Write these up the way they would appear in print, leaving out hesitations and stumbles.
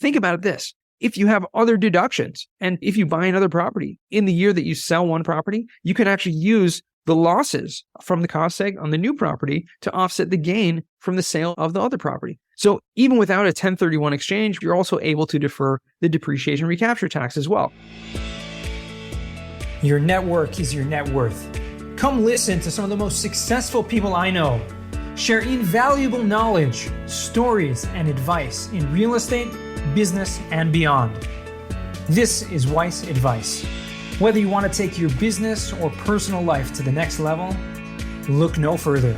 think about this. If you have other deductions, and if you buy another property in the year that you sell one property, you can actually use the losses from the cost seg on the new property to offset the gain from the sale of the other property. So even without a 1031 exchange, you're also able to defer the depreciation recapture tax as well. Your network is your net worth. Come listen to some of the most successful people I know share invaluable knowledge, stories, and advice in real estate, business, and beyond. This is Weiss Advice. Whether you want to take your business or personal life to the next level, look no further.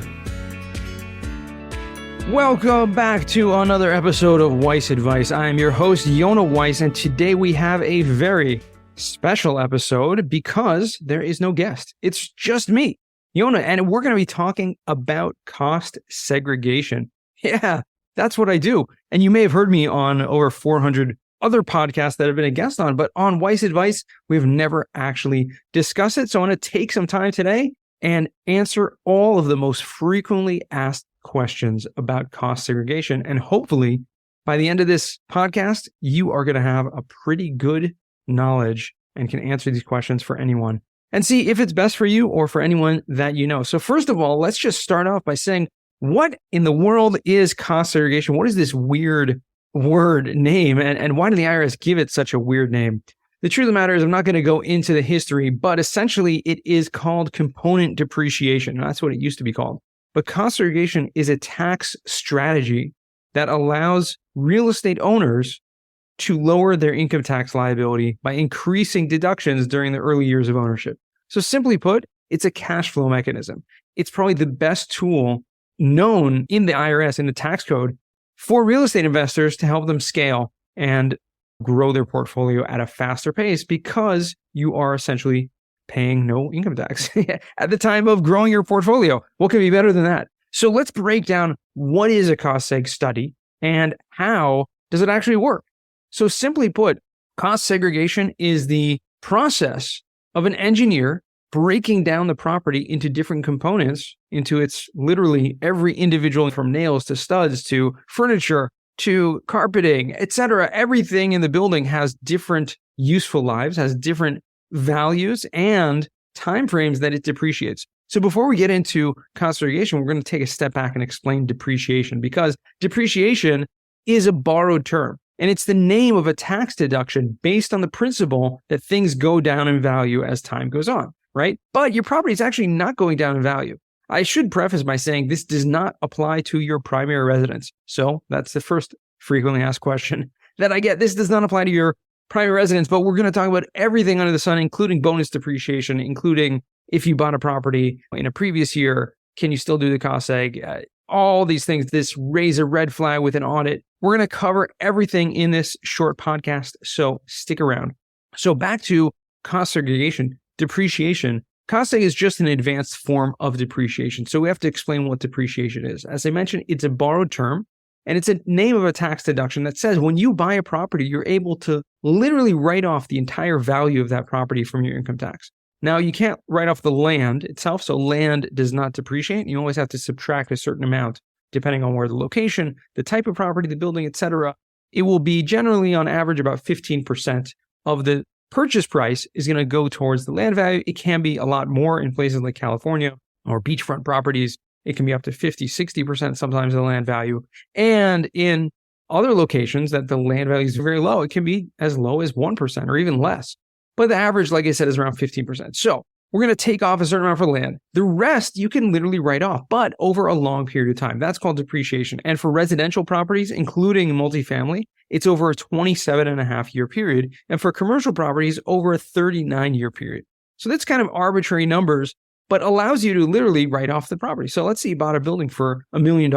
Welcome back to another episode of Weiss Advice. I am your host, Yonah Weiss, and today we have a very special episode because there is no guest. It's just me, Yonah, and we're going to be talking about cost segregation. Yeah, that's what I do. And you may have heard me on over 400 other podcasts that I've been a guest on, but on Weiss Advice, we've never actually discussed it. So I'm going to take some time today and answer all of the most frequently asked questions about cost segregation. And hopefully, by the end of this podcast, you are going to have a pretty good knowledge and can answer these questions for anyone and see if it's best for you or for anyone that you know. So first of all, let's just start off by saying, what in the world is cost segregation? What is this weird word name, and why did the IRS give it such a weird name? The truth of the matter is I'm not going to go into the history, but essentially it is called component depreciation. That's what it used to be called. But cost segregation is a tax strategy that allows real estate owners to lower their income tax liability by increasing deductions during the early years of ownership. So simply put, it's a cash flow mechanism. It's probably the best tool known in the IRS, in the tax code, for real estate investors to help them scale and grow their portfolio at a faster pace because you are essentially paying no income tax at the time of growing your portfolio. What can be better than that? So let's break down what is a cost seg study and how does it actually work? So simply put, cost segregation is the process of an engineer breaking down the property into different components, into its literally every individual, from nails to studs to furniture to carpeting, etc. Everything in the building has different useful lives, has different values and timeframes that it depreciates. So before we get into cost segregation, we're going to take a step back and explain depreciation, because depreciation is a borrowed term. And it's the name of a tax deduction based on the principle that things go down in value as time goes on, right? But your property is actually not going down in value. I should preface by saying this does not apply to your primary residence. So that's the first frequently asked question that I get. This does not apply to your primary residence, but we're going to talk about everything under the sun, including bonus depreciation, including if you bought a property in a previous year, can you still do the cost seg? All these things, this raise a red flag with an audit. We're going to cover everything in this short podcast, so stick around. So back to cost segregation, depreciation. Cost seg is just an advanced form of depreciation. So we have to explain what depreciation is. As I mentioned, it's a borrowed term, and it's a name of a tax deduction that says when you buy a property, you're able to literally write off the entire value of that property from your income tax. Now, you can't write off the land itself, so land does not depreciate. You always have to subtract a certain amount, depending on where the location, the type of property, the building, etc. It will be generally on average about 15% of the purchase price is going to go towards the land value. It can be a lot more in places like California or beachfront properties. It can be up to 50, 60% sometimes of the land value. And in other locations that the land value is very low, it can be as low as 1% or even less. But the average, like I said, is around 15%. So we're going to take off a certain amount for land. The rest you can literally write off, but over a long period of time. That's called depreciation. And for residential properties, including multifamily, it's over a 27.5-year period. And for commercial properties, over a 39-year period. So that's kind of arbitrary numbers, but allows you to literally write off the property. So let's say you bought a building for $1 million.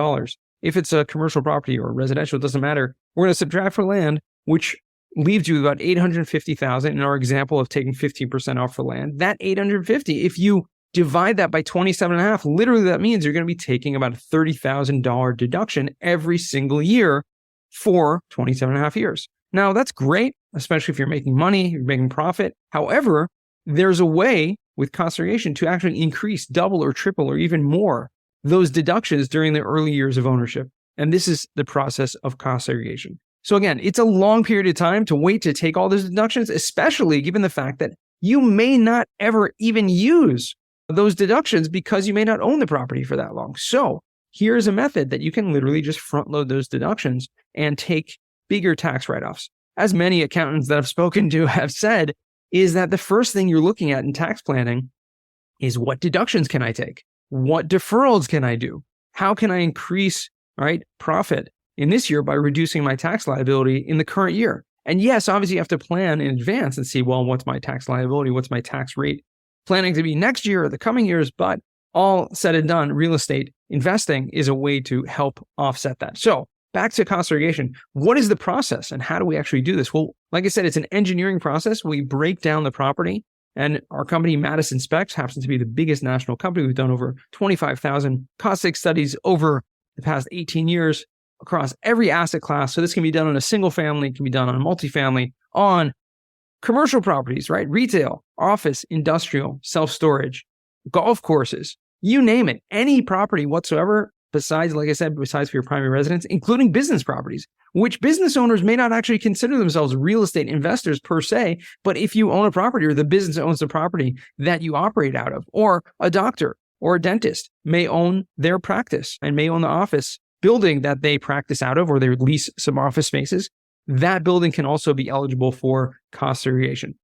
If it's a commercial property or residential, it doesn't matter. We're going to subtract for land, which leaves you about $850,000 in our example of taking 15% off for land. That $850,000, if you divide that by 27.5, literally that means you're going to be taking about a $30,000 deduction every single year for 27.5 years. Now, that's great, especially if you're making money, you're making profit. However, there's a way with cost segregation to actually increase, double or triple or even more those deductions during the early years of ownership. And this is the process of cost segregation. So again, it's a long period of time to wait to take all those deductions, especially given the fact that you may not ever even use those deductions because you may not own the property for that long. So here's a method that you can literally just front load those deductions and take bigger tax write-offs. As many accountants that I've spoken to have said, is that the first thing you're looking at in tax planning is what deductions can I take? What deferrals can I do? How can I increase, profit in this year by reducing my tax liability in the current year? And yes, obviously you have to plan in advance and see, well, what's my tax liability? What's my tax rate planning to be next year or the coming years? But all said and done, real estate investing is a way to help offset that. So back to cost segregation. What is the process and how do we actually do this? Well, like I said, it's an engineering process. We break down the property, and our company, Madison Specs, happens to be the biggest national company. We've done over 25,000 cost seg studies over the past 18 years across every asset class. So this can be done on a single family, it can be done on a multifamily, on commercial properties, retail, office, industrial, self-storage, golf courses, you name it, any property whatsoever. Besides, like I said, besides for your primary residence, including business properties, which business owners may not actually consider themselves real estate investors per se, but if you own a property or the business owns the property that you operate out of, or a doctor or a dentist may own their practice and may own the office building that they practice out of, or they lease some office spaces, that building can also be eligible for cost segregation.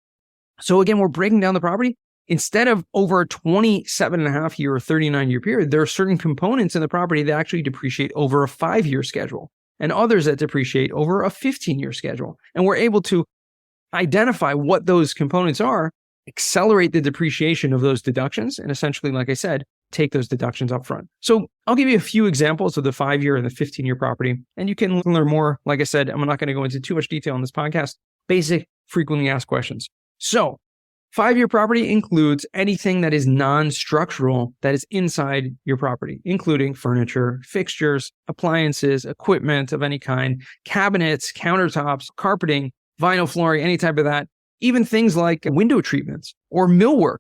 So again, we're breaking down the property. Instead of over a 27.5-year or 39-year period, there are certain components in the property that actually depreciate over a 5-year schedule and others that depreciate over a 15-year schedule. And we're able to identify what those components are, accelerate the depreciation of those deductions, and essentially, like I said, take those deductions up front. So I'll give you a few examples of the 5-year and the 15-year property, and you can learn more. Like I said, I'm not going to go into too much detail on this podcast. Basic, frequently asked questions. So 5-year property includes anything that is non-structural that is inside your property, including furniture, fixtures, appliances, equipment of any kind, cabinets, countertops, carpeting, vinyl flooring, any type of that, even things like window treatments or millwork,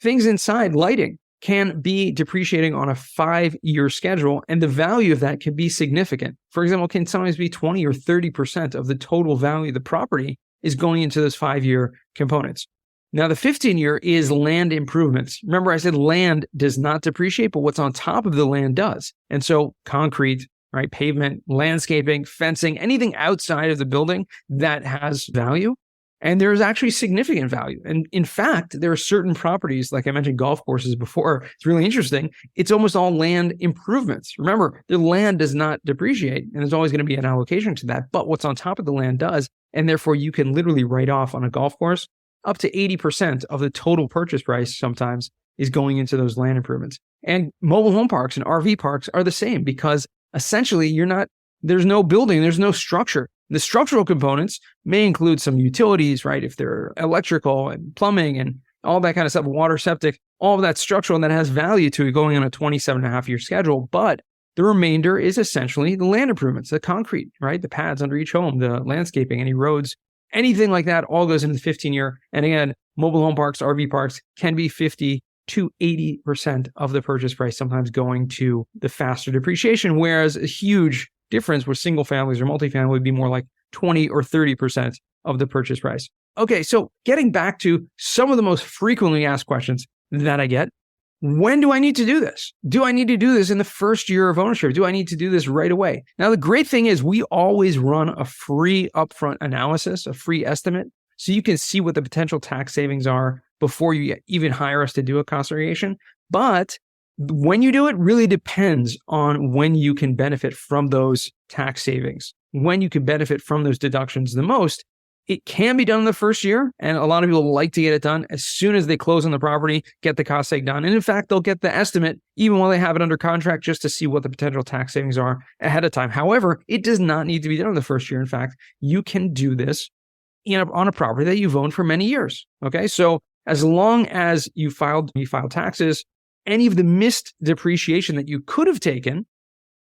things inside lighting can be depreciating on a 5-year schedule, and the value of that can be significant. For example, it can sometimes be 20 or 30% of the total value of the property is going into those 5-year components. Now, the 15-year is land improvements. Remember, I said land does not depreciate, but what's on top of the land does. And so concrete, pavement, landscaping, fencing, anything outside of the building that has value. And there's actually significant value. And in fact, there are certain properties, like I mentioned golf courses before, it's really interesting. It's almost all land improvements. Remember, the land does not depreciate, and there's always going to be an allocation to that. But what's on top of the land does, and therefore you can literally write off on a golf course up to 80% of the total purchase price sometimes is going into those land improvements. And mobile home parks and RV parks are the same because essentially there's no building, there's no structure. The structural components may include some utilities, if they're electrical and plumbing and all that kind of stuff, water, septic, all of that structural that has value to it going on a 27.5-year schedule. But the remainder is essentially the land improvements, the concrete, the pads under each home, the landscaping, any roads, anything like that all goes into the 15-year. And again, mobile home parks, RV parks can be 50 to 80% of the purchase price, sometimes going to the faster depreciation, whereas a huge difference with single families or multifamily would be more like 20 or 30% of the purchase price. Okay, so getting back to some of the most frequently asked questions that I get. When do I need to do this? Do I need to do this in the first year of ownership? Do I need to do this right away? Now, the great thing is we always run a free upfront analysis, a free estimate, so you can see what the potential tax savings are before you even hire us to do a cost segregation. But when you do it really depends on when you can benefit from those tax savings, when you can benefit from those deductions the most. It can be done in the first year, and a lot of people like to get it done as soon as they close on the property, get the cost seg done. And in fact, they'll get the estimate even while they have it under contract just to see what the potential tax savings are ahead of time. However, it does not need to be done in the first year. In fact, you can do this on a property that you've owned for many years. Okay, so as long as you filed taxes, any of the missed depreciation that you could have taken,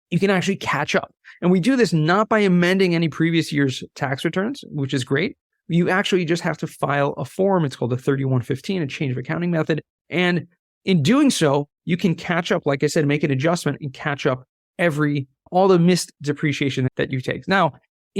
you can actually catch up. And we do this not by amending any previous year's tax returns, which is great. You actually just have to file a form. It's called a 3115, a change of accounting method. And in doing so, you can catch up, like I said, make an adjustment and catch up all the missed depreciation that you take. Now,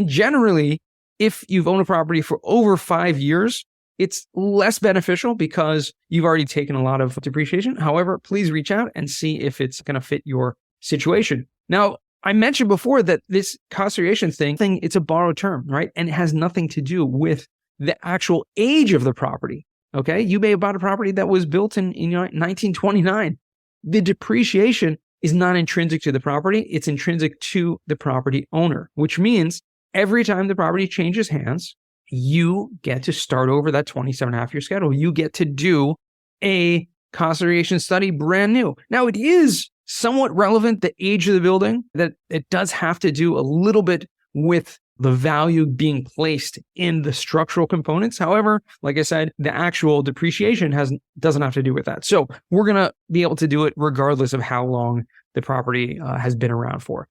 generally, if you've owned a property for over 5 years, it's less beneficial because you've already taken a lot of depreciation. However, please reach out and see if it's going to fit your situation. Now, I mentioned before that this cost segregation thing, it's a borrowed term, right? And it has nothing to do with the actual age of the property. Okay. You may have bought a property that was built in 1929. The depreciation is not intrinsic to the property. It's intrinsic to the property owner, which means every time the property changes hands, you get to start over that 27.5-year schedule. You get to do a cost segregation study brand new. Now, it is somewhat relevant, the age of the building, that it does have to do a little bit with the value being placed in the structural components. However, like I said, the actual depreciation doesn't have to do with that. So we're going to be able to do it regardless of how long the property has been around for.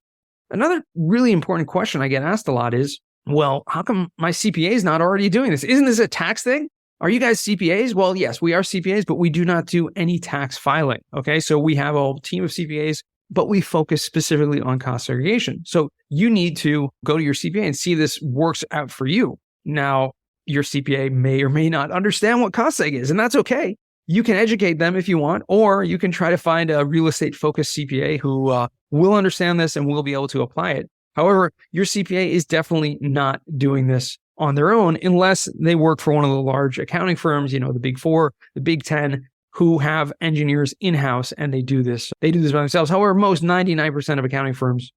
Another really important question I get asked a lot is, well, how come my CPA is not already doing this? Isn't this a tax thing? Are you guys CPAs? Well, yes, we are CPAs, but we do not do any tax filing. Okay. So we have a team of CPAs, but we focus specifically on cost segregation. So you need to go to your CPA and see this works out for you. Now, your CPA may or may not understand what cost seg is, and that's okay. You can educate them if you want, or you can try to find a real estate focused CPA who will understand this and will be able to apply it. However, your CPA is definitely not doing this on their own unless they work for one of the large accounting firms, the Big Four, the Big 10, who have engineers in-house and they do this by themselves. However, most 99% of accounting firms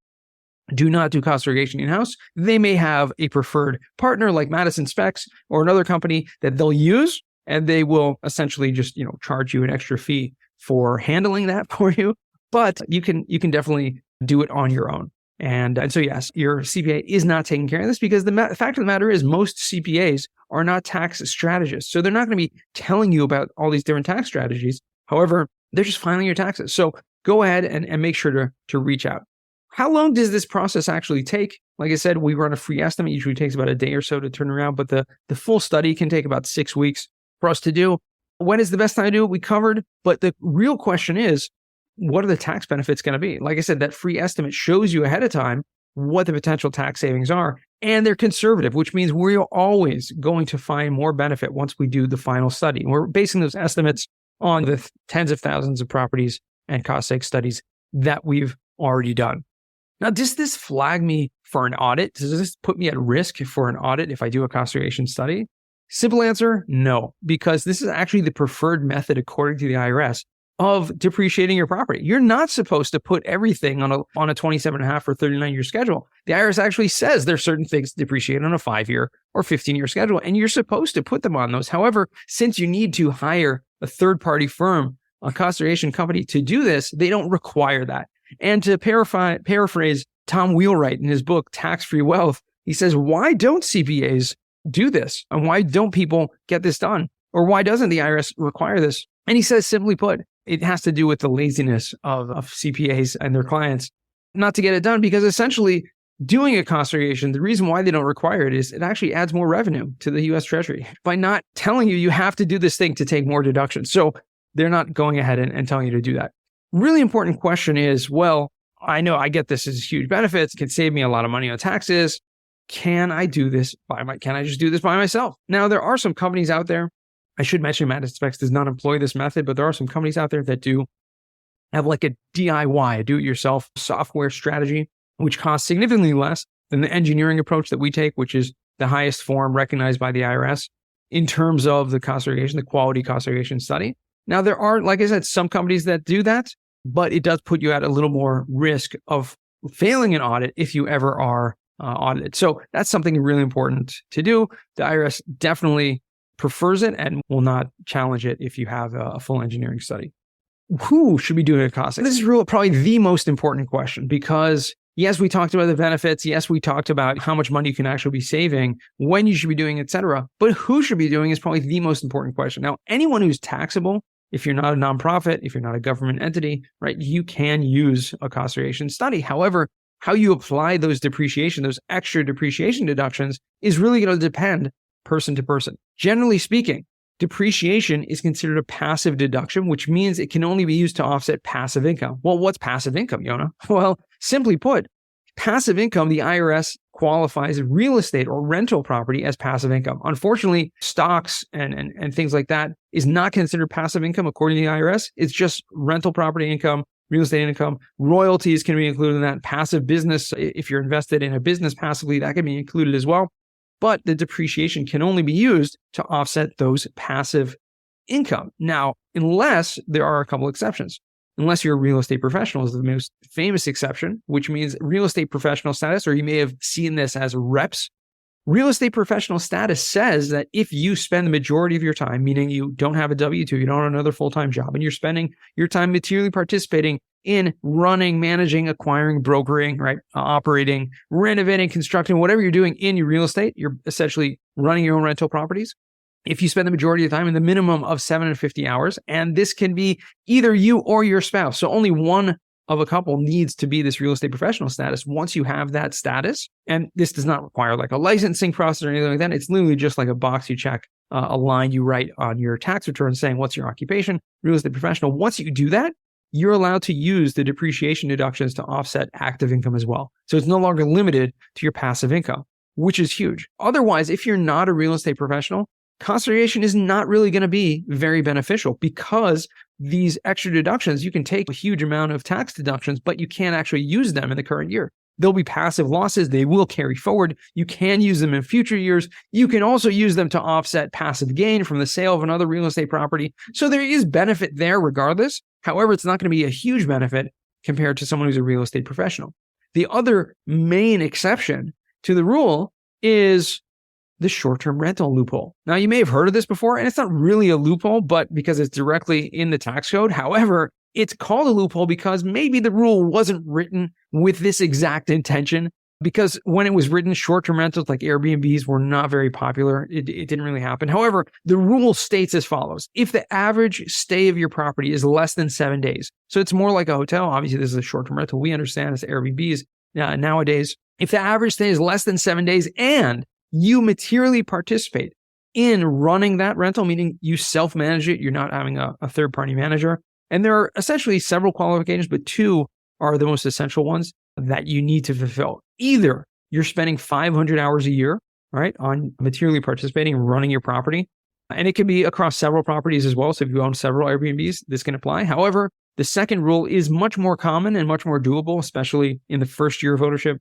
do not do cost segregation in-house. They may have a preferred partner like Madison Specs or another company that they'll use, and they will essentially just, charge you an extra fee for handling that for you. But you can definitely do it on your own. And so, yes, your CPA is not taking care of this because the fact of the matter is most CPAs are not tax strategists. So they're not going to be telling you about all these different tax strategies. However, they're just filing your taxes. So go ahead and make sure to reach out. How long does this process actually take? Like I said, we run a free estimate. Usually takes about a day or so to turn around, but the full study can take about 6 weeks for us to do. When is the best time to do it? We covered, but the real question is, what are the tax benefits going to be? Like I said, that free estimate shows you ahead of time what the potential tax savings are, and they're conservative, which means we're always going to find more benefit once we do the final study. We're basing those estimates on the tens of thousands of properties and cost seg studies that we've already done. Now, does this flag me for an audit? Does this put me at risk for an audit if I do a cost segregation study? Simple answer, no, because this is actually the preferred method according to the IRS of depreciating your property. You're not supposed to put everything on a 27.5 or 39-year schedule. The IRS actually says there's certain things to depreciate on a 5-year or 15-year schedule, and you're supposed to put them on those. However, since you need to hire a third-party firm, a cost segregation company to do this, they don't require that. And to paraphrase Tom Wheelwright in his book, Tax-Free Wealth, he says, why don't CPAs do this? And why don't people get this done? Or why doesn't the IRS require this? And he says, simply put, it has to do with the laziness of CPAs and their clients not to get it done, because essentially doing a cost segregation, the reason why they don't require it is it actually adds more revenue to the US Treasury by not telling you have to do this thing to take more deductions. So they're not going ahead and telling you to do that. Really important question is, well, I know I get this as huge benefits, it can save me a lot of money on taxes. Can I do this can I just do this by myself? Now, there are some companies out there. I should mention Madison Specs does not employ this method, but there are some companies out there that do have like a DIY, a do-it-yourself software strategy, which costs significantly less than the engineering approach that we take, which is the highest form recognized by the IRS in terms of the cost segregation, the quality cost segregation study. Now, there are, like I said, some companies that do that, but it does put you at a little more risk of failing an audit if you ever are audited. So that's something really important to do. The IRS definitely prefers it and will not challenge it if you have a full engineering study. Who should be doing a cost? This is really probably the most important question, because yes, we talked about the benefits. Yes, we talked about how much money you can actually be saving, when you should be doing, etc. But who should be doing is probably the most important question. Now, anyone who's taxable, if you're not a nonprofit, if you're not a government entity, right, you can use a cost segregation study. However, how you apply those extra depreciation deductions is really going to depend person to person. Generally speaking, depreciation is considered a passive deduction, which means it can only be used to offset passive income. Well, what's passive income, Yonah? Well, simply put, passive income, the IRS qualifies real estate or rental property as passive income. Unfortunately, stocks and things like that is not considered passive income according to the IRS. It's just rental property income, real estate income. Royalties can be included in that. Passive business, if you're invested in a business passively, that can be included as well. But the depreciation can only be used to offset those passive income. Now, unless there are a couple exceptions. Unless you're a real estate professional is the most famous exception, which means real estate professional status, or you may have seen this as reps. Real estate professional status says that if you spend the majority of your time, meaning you don't have a W-2, you don't have another full-time job, and you're spending your time materially participating in running, managing, acquiring, brokering, right, operating, renovating, constructing, whatever you're doing in your real estate, you're essentially running your own rental properties. If you spend the majority of the time in the minimum of 750 hours, and this can be either you or your spouse. So only one of a couple needs to be this real estate professional status. Once you have that status, and this does not require like a licensing process or anything like that, it's literally just like a box you check, a line you write on your tax return saying, what's your occupation? Real estate professional. Once you do that, you're allowed to use the depreciation deductions to offset active income as well. So it's no longer limited to your passive income, which is huge. Otherwise, if you're not a real estate professional, cost segregation is not really going to be very beneficial because these extra deductions, you can take a huge amount of tax deductions, but you can't actually use them in the current year. There'll be passive losses. They will carry forward. You can use them in future years. You can also use them to offset passive gain from the sale of another real estate property. So there is benefit there regardless. However, it's not going to be a huge benefit compared to someone who's a real estate professional. The other main exception to the rule is the short-term rental loophole. Now, you may have heard of this before, and it's not really a loophole, but because it's directly in the tax code. However, it's called a loophole because maybe the rule wasn't written with this exact intention. Because when it was written, short-term rentals like Airbnbs were not very popular. It didn't really happen. However, the rule states as follows. If the average stay of your property is less than 7 days, so it's more like a hotel. Obviously, this is a short-term rental. We understand it's Airbnbs nowadays. If the average stay is less than 7 days and you materially participate in running that rental, meaning you self-manage it, you're not having a third-party manager. And there are essentially several qualifications, but two are the most essential ones that you need to fulfill. Either you're spending 500 hours a year, right, on materially participating and running your property. And it can be across several properties as well. So if you own several Airbnbs, this can apply. However, the second rule is much more common and much more doable, especially in the first year of ownership,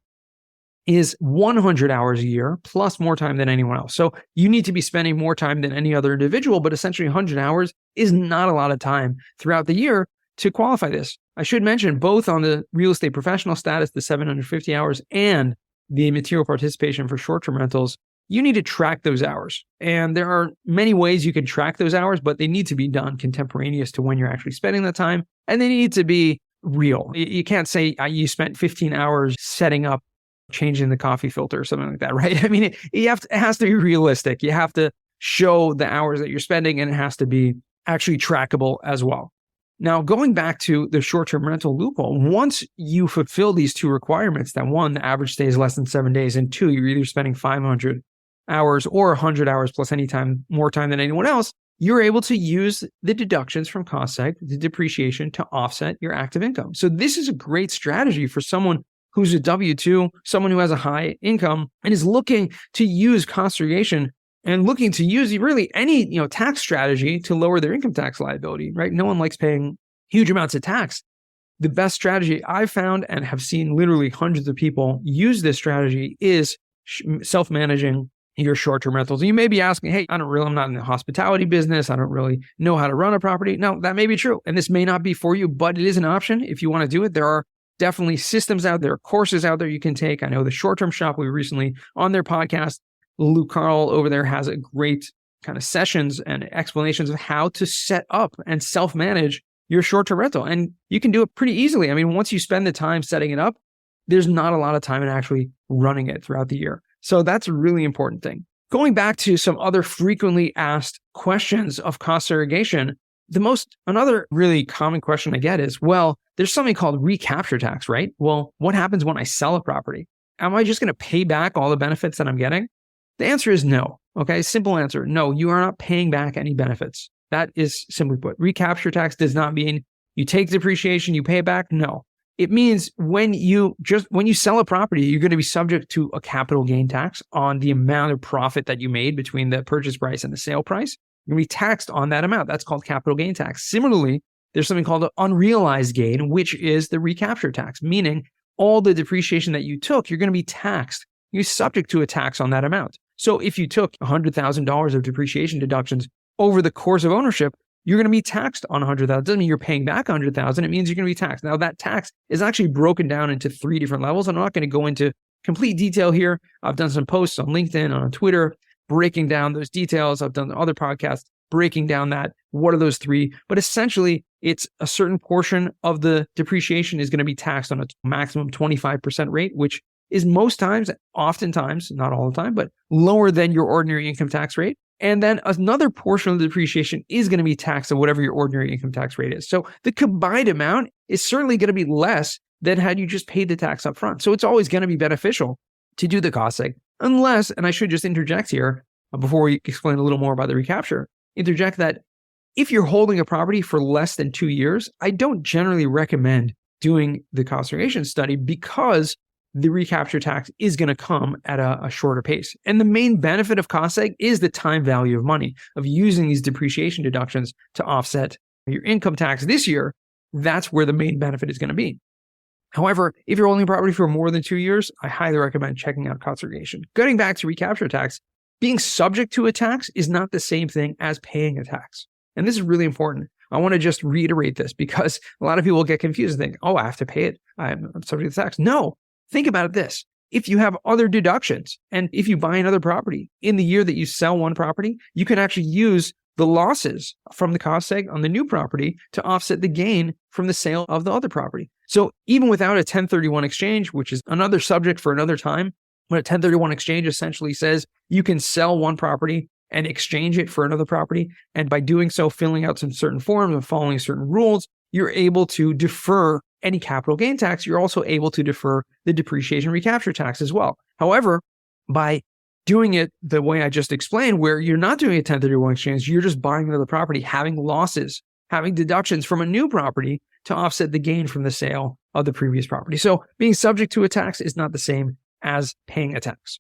is 100 hours a year plus more time than anyone else. So you need to be spending more time than any other individual, but essentially 100 hours is not a lot of time throughout the year to qualify this. I should mention both on the real estate professional status, the 750 hours, and the material participation for short-term rentals, you need to track those hours. And there are many ways you can track those hours, but they need to be done contemporaneous to when you're actually spending the time. And they need to be real. You can't say you spent 15 hours setting up, changing the coffee filter or something like that, right? I mean, it has to be realistic. You have to show the hours that you're spending, and it has to be actually trackable as well. Now, going back to the short-term rental loophole, once you fulfill these two requirements, that one, the average stay is less than 7 days, and two, you're either spending 500 hours or 100 hours plus any time, more time than anyone else, you're able to use the deductions from cost seg, the depreciation, to offset your active income. So this is a great strategy for someone who's a W-2, someone who has a high income and is looking to use cost segregation and looking to use really any tax strategy to lower their income tax liability, right? No one likes paying huge amounts of tax. The best strategy I've found and have seen literally hundreds of people use this strategy is self-managing your short-term rentals. And you may be asking, hey, I'm not in the hospitality business. I don't really know how to run a property. No, that may be true. And this may not be for you, but it is an option if you want to do it. There are definitely systems out there, courses out there you can take. I know the Short-Term Shop, we recently on their podcast, Lou Carl over there has a great kind of sessions and explanations of how to set up and self-manage your short-term rental. And you can do it pretty easily. I mean, once you spend the time setting it up, there's not a lot of time in actually running it throughout the year. So that's a really important thing. Going back to some other frequently asked questions of cost segregation, another really common question I get is, well, there's something called recapture tax, right? Well, what happens when I sell a property? Am I just going to pay back all the benefits that I'm getting? The answer is no. Okay, simple answer. No, you are not paying back any benefits. That is simply put. Recapture tax does not mean you take depreciation, you pay it back. No. It means when you sell a property, you're going to be subject to a capital gain tax on the amount of profit that you made between the purchase price and the sale price. You're going to be taxed on that amount. That's called capital gain tax. Similarly, there's something called an unrealized gain, which is the recapture tax, meaning all the depreciation that you took, you're going to be taxed. You're subject to a tax on that amount. So if you took $100,000 of depreciation deductions over the course of ownership, you're going to be taxed on $100,000. It doesn't mean you're paying back $100,000. It means you're going to be taxed. Now, that tax is actually broken down into 3 different levels. I'm not going to go into complete detail here. I've done some posts on LinkedIn, on Twitter, breaking down those details. I've done other podcasts breaking down that. What are those 3? But essentially, it's a certain portion of the depreciation is going to be taxed on a maximum 25% rate, which is most times, oftentimes, not all the time, but lower than your ordinary income tax rate. And then another portion of the depreciation is going to be taxed at whatever your ordinary income tax rate is. So the combined amount is certainly going to be less than had you just paid the tax up front. So it's always going to be beneficial to do the cost seg, unless, and I should just interject here before we explain a little more about the recapture, interject that if you're holding a property for less than 2 years, I don't generally recommend doing the cost segregation study because the recapture tax is going to come at a shorter pace. And the main benefit of cost seg is the time value of money, of using these depreciation deductions to offset your income tax this year. That's where the main benefit is going to be. However, if you're holding a property for more than 2 years, I highly recommend checking out cost segregation. Getting back to recapture tax, being subject to a tax is not the same thing as paying a tax. And this is really important. I want to just reiterate this because a lot of people get confused and think, oh, I have to pay it. I'm subject to the tax. No. Think about it this. If you have other deductions and if you buy another property in the year that you sell one property, you can actually use the losses from the cost seg on the new property to offset the gain from the sale of the other property. So even without a 1031 exchange, which is another subject for another time, when a 1031 exchange essentially says you can sell one property and exchange it for another property. And by doing so, filling out some certain forms and following certain rules, you're able to defer any capital gain tax. You're also able to defer the depreciation recapture tax as well. However, by doing it the way I just explained, where you're not doing a 1031 exchange, you're just buying another property, having losses, having deductions from a new property to offset the gain from the sale of the previous property. So being subject to a tax is not the same as paying a tax.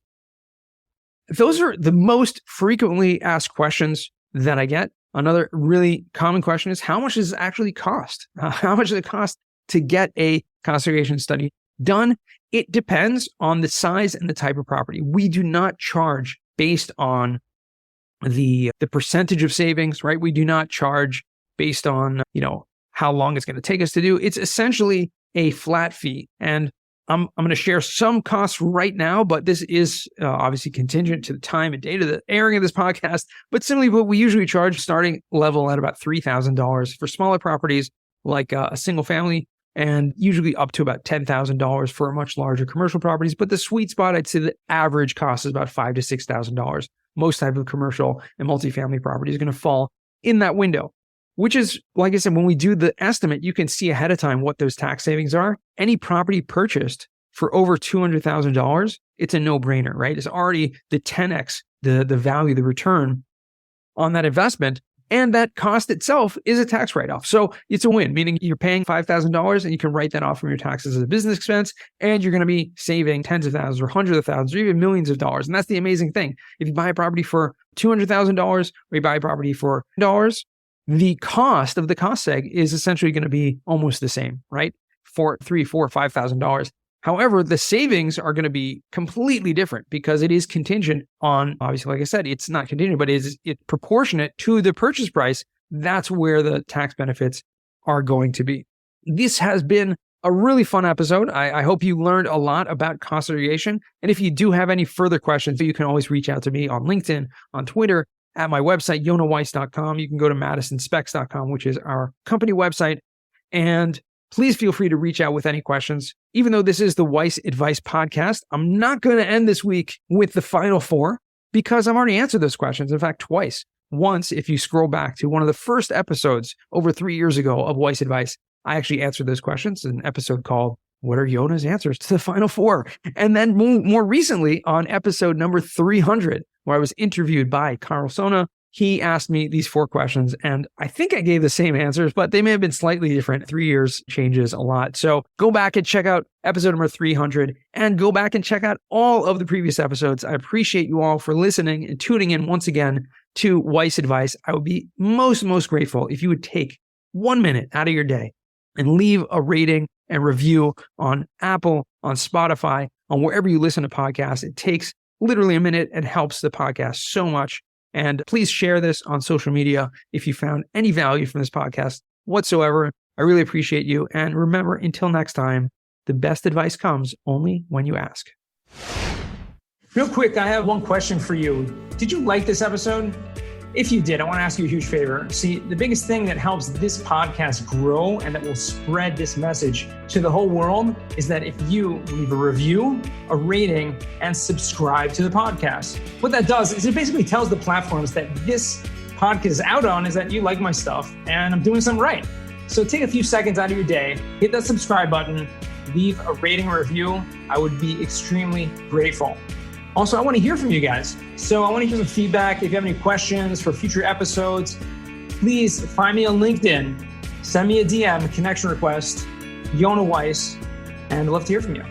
Those are the most frequently asked questions that I get. Another really common question is, how much does it actually cost? How much does it cost to get a cost segregation study done? It depends on the size and the type of property. We do not charge based on the percentage of savings, right? We do not charge based on, how long it's going to take us to do. It's essentially a flat fee. And I'm going to share some costs right now, but this is obviously contingent to the time and date of the airing of this podcast. But simply, what we usually charge starting level at about $3,000 for smaller properties like a single family, and usually up to about $10,000 for much larger commercial properties. But the sweet spot, I'd say the average cost is about $5,000 to $6,000. Most type of commercial and multifamily property is going to fall in that window, which is, like I said, when we do the estimate, you can see ahead of time what those tax savings are. Any property purchased for over $200,000, it's a no-brainer, right? It's already the 10x, the value, the return on that investment. And that cost itself is a tax write-off. So it's a win, meaning you're paying $5,000 and you can write that off from your taxes as a business expense. And you're going to be saving tens of thousands or hundreds of thousands or even millions of dollars. And that's the amazing thing. If you buy a property for $200,000 or you buy a property for $1, the cost of the cost seg is essentially going to be almost the same, right? For $3,000, $4,000, $5,000. However, the savings are going to be completely different because it is contingent on, obviously, like I said, it's not contingent, but it's proportionate to the purchase price. That's where the tax benefits are going to be. This has been a really fun episode. I hope you learned a lot about cost segregation. And if you do have any further questions, you can always reach out to me on LinkedIn, on Twitter, at my website, yonahweiss.com. You can go to madisonspecs.com, which is our company website. And please feel free to reach out with any questions. Even though this is the Weiss Advice Podcast, I'm not going to end this week with the final 4 because I've already answered those questions. In fact, twice. Once, if you scroll back to one of the first episodes over 3 years ago of Weiss Advice, I actually answered those questions in an episode called What Are Yonah's Answers to the Final 4? And then more recently on episode number 300, where I was interviewed by Carl Sona, he asked me these 4 questions, and I think I gave the same answers, but they may have been slightly different. 3 years changes a lot. So go back and check out episode number 300 and go back and check out all of the previous episodes. I appreciate you all for listening and tuning in once again to Weiss Advice. I would be most grateful if you would take 1 minute out of your day and leave a rating and review on Apple, on Spotify, on wherever you listen to podcasts. It takes literally a minute and helps the podcast so much. And please share this on social media if you found any value from this podcast whatsoever. I really appreciate you. And remember, until next time, the best advice comes only when you ask. Real quick, I have one question for you. Did you like this episode? If you did, I want to ask you a huge favor. See, the biggest thing that helps this podcast grow and that will spread this message to the whole world is that if you leave a review, a rating, and subscribe to the podcast. What that does is it basically tells the platforms that this podcast is out on is that you like my stuff and I'm doing something right. So take a few seconds out of your day, hit that subscribe button, leave a rating or review. I would be extremely grateful. Also, I want to hear from you guys. So I want to hear some feedback. If you have any questions for future episodes, please find me on LinkedIn. Send me a DM, a connection request, Yonah Weiss, and I'd love to hear from you.